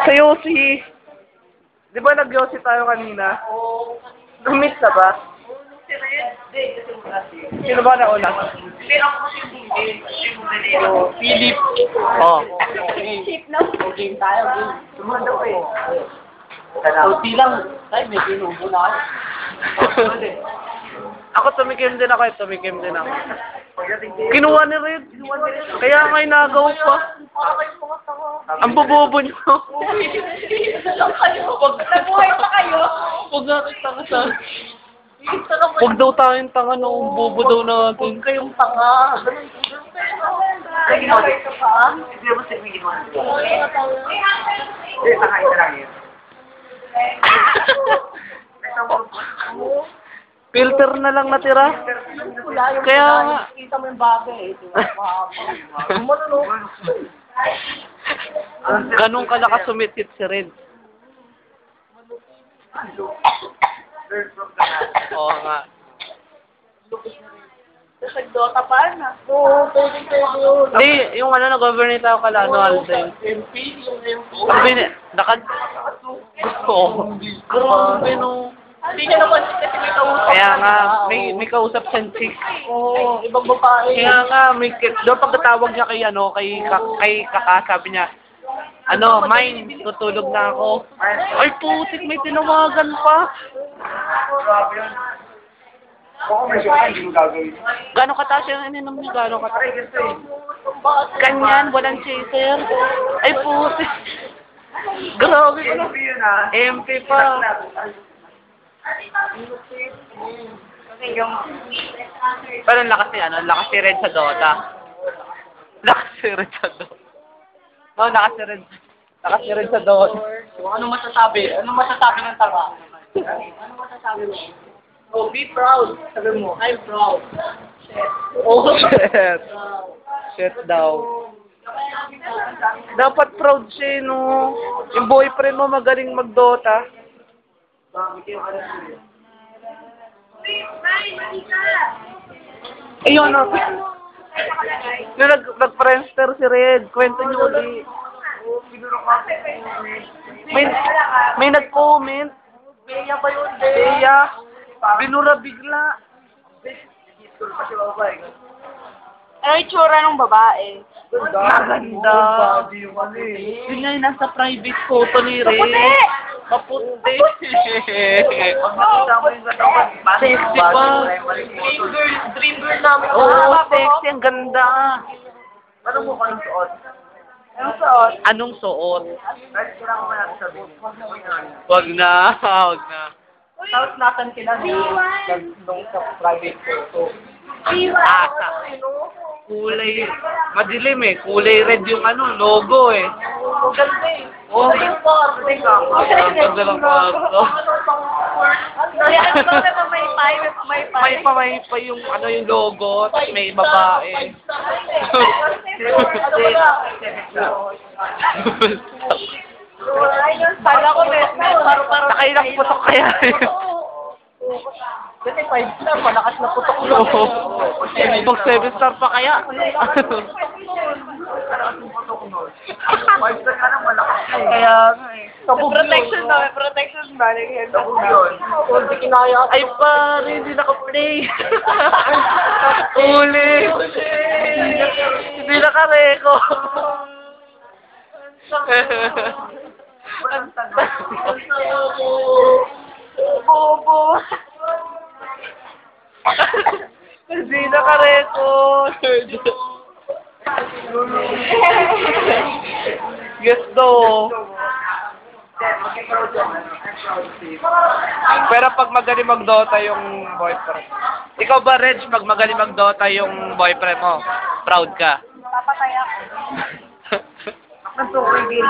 Sa Yossi. Di ba nag-Yossi tayo kanina? Oo. Lumit na ba? Sino ba nauna? Philip. Oh. Chip na. Game tayo. Sumanda ko eh. Sauti lang. Tayo, may pinubo na ako. Ako tumikim din ako. Kinuha ni Red. Kaya nga inagaw pa. Ang bobobo niyo. Nabuhay pa kayo? Huwag natin tanga sa... Huwag daw tayong tanga nung bobo daw natin. Huwag kayong tanga. Ay, ginawa ito pa? Hindi mo sabi ginawa. Hindi, tanga ito lang yun. Filter na lang natira. Kaya nga. Kita mo yung bagay eh. Ganun kalakas sumitit si Red. Oo nga. Nag-Dota pa na. Oo, pwede. Hindi, yung nag-governate ako kala Alden. MP, yung MP. Oo. Grabe no. Hindi niya naman kasi may kausap. Kaya nga, may kausap siyang chick. Oo, ibang babae. Kaya nga, doon pagkatawag niya kay Kaka, sabi niya, mine, tutulog na ako. Ay, putik, may tinawagan pa. Grabe yun. Baka may siya, hindi mo gagawin. Gano'ng kataas yung ininom niya? Gano'ng kataas? Ganyan, walang chaser. Ay, putik. Grabe ko na. MP pa. Pero lakas ni Red sa Dota. Lakas ni Red sa Dota. No, lakas ni Red sa Dota. Ano masasabi? Ano masasabi ng tanga? Ano masasabi mo? Oh, be proud. Sabi mo, I'm proud. Shit. Oh, shit. Shit daw. Dapat proud siya, no? Yung boyfriend mo magaling mag-Dota. Ayun, no? Yung nag-friendster si Red. Kwento niyo ulit. May nag-comment. Beya ba yun? Beya. Binura bigla. Ano yung tsura ng babae? Maganda. Yun nga yung nasa private photo ni Red. Maputi. Pag nakita mo yung katawan, Sexy pa. Dream girl namin. Oo, sexy. Ang ganda. Ano mo ka ng suot? Anong suot? Anong suot? Kahit kailangan ko na sabihin. Wag na. Tapos nasan sila nung sa private photo. Asa. Kulay. Madilim eh. Kulay red yung logo eh. Ganda eh. Oh. Yung bar. Ang ganda lang pa. May pa yung yung logo. Tapos may babae. Kala ko paro-paro. Nakailang putok kaya. Kasi 5-star, malakas na putok mo. Pag 7-star pa kaya. 5-star ka nang malakas na eh. Kaya nga eh. Protection daw, protection balik yan. Tabog yun. Hindi kinaya. Ay pare, hindi naka-play. Uli. Hindi naka-reco. Bobo. Hindi naka-record. Yes daw. Pero pag magaling mag-Dota yung boyfriend. Ikaw ba, Reg, pag magaling mag-Dota yung boyfriend mo, proud ka? Papatay ako. Ang tukoy game